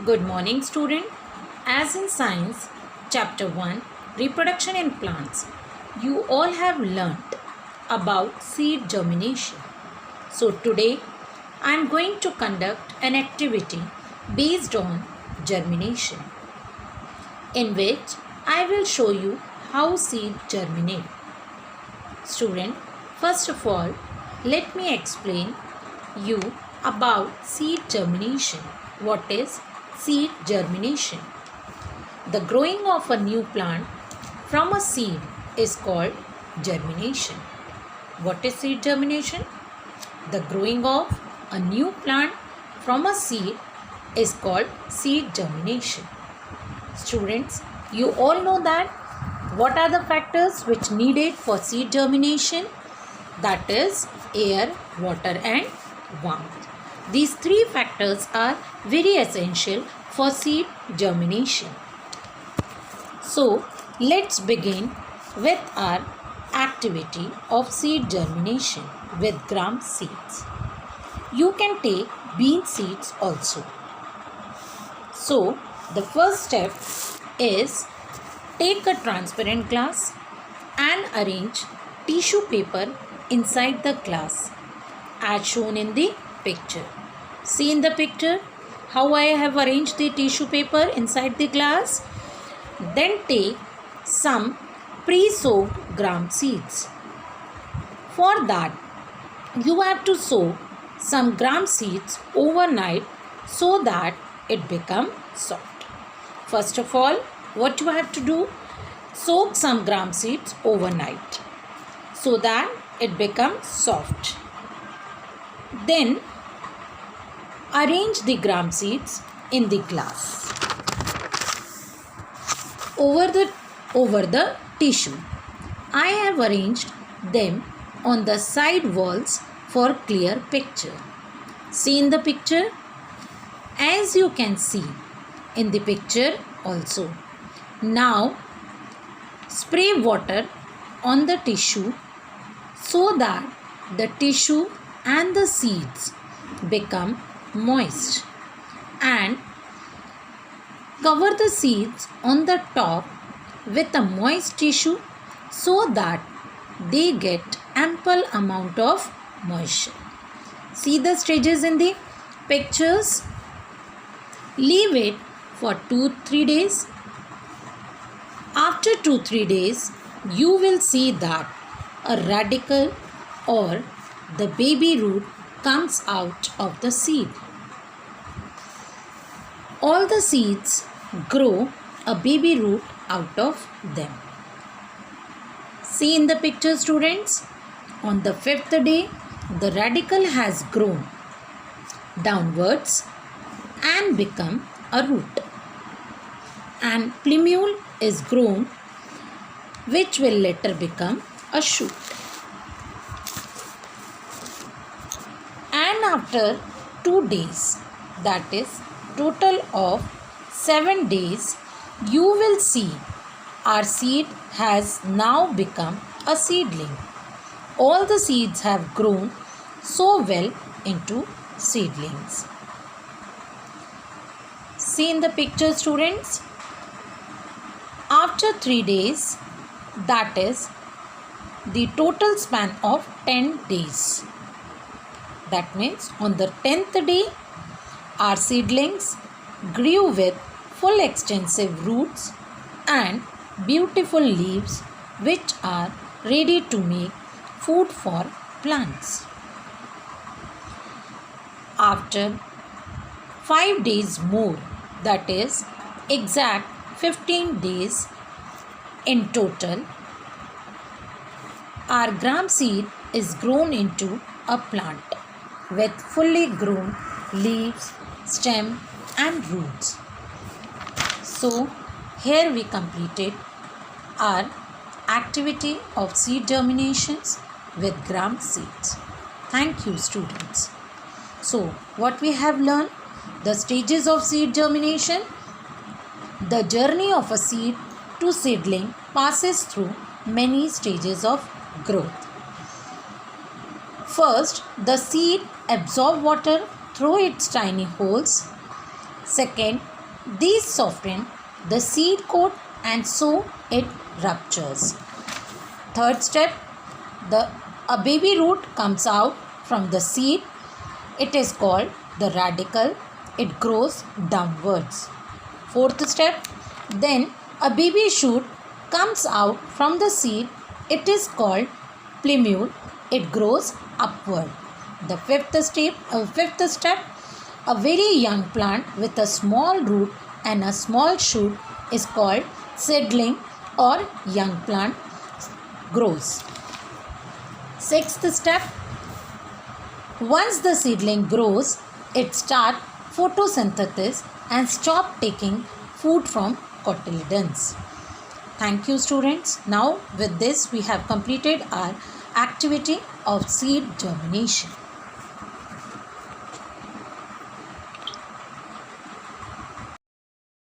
Good morning, student. As in science, chapter 1, reproduction in plants, you all have learnt about seed germination. So today, I am going to conduct an activity based on germination, in which I will show you how seed germinate. Student, first of all, let me explain you about seed germination. What is seed germination? The growing of a new plant from a seed is called germination. What is seed germination? The growing of a new plant from a seed is called seed germination. Students, you all know that what are the factors which needed for seed germination? That is air, water and warmth. These three factors are very essential for seed germination. So, let's begin with our activity of seed germination with gram seeds. You can take bean seeds also. So, the first step is take a transparent glass and arrange tissue paper inside the glass as shown in the picture. See in the picture how I have arranged the tissue paper inside the glass. Then take some pre-soaked gram seeds. For that, you have to soak some gram seeds overnight so that it become soft. First of all, what you have to do? Soak some gram seeds overnight so that it becomes soft. Then arrange the gram seeds in the glass over the tissue. I have arranged them on the side walls for clear picture. See in the picture? As you can see in the picture also. Now spray water on the tissue so that the tissue and the seeds become moist, and cover the seeds on the top with a moist tissue so that they get ample amount of moisture. See the stages in the pictures. Leave it for 2-3 days. After 2-3 days, you will see that a radicle or the baby root comes out of the seed. All the seeds grow a baby root out of them. See in the picture, students. On the 5th day, the radicle has grown downwards and become a root. And plumule is grown, which will later become a shoot. And after 2 days, that is total of 7 days, you will see our seed has now become a seedling. All the seeds have grown so well into seedlings. See in the picture, students. After 3 days, that is the total span of 10 days. That means on the 10th day, our seedlings grew with full extensive roots and beautiful leaves which are ready to make food for plants. After 5 days more, that is exact 15 days in total, our gram seed is grown into a plant with fully grown leaves, stem and roots. So here we completed our activity of seed germinations with gram seeds. Thank you, students. So what we have learned? The stages of seed germination. The journey of a seed to seedling passes through many stages of growth. First, the seed absorbs water through its tiny holes. Second, these soften the seed coat and so it ruptures. Third step, a baby root comes out from the seed. It is called the radicle. It grows downwards. Fourth step, then a baby shoot comes out from the seed. It is called plumule. It grows upward. The fifth step, a very young plant with a small root and a small shoot is called seedling or young plant grows. Sixth step, once the seedling grows, it starts photosynthesis and stop taking food from cotyledons. Thank you, students. Now with this we have completed our activity of seed germination.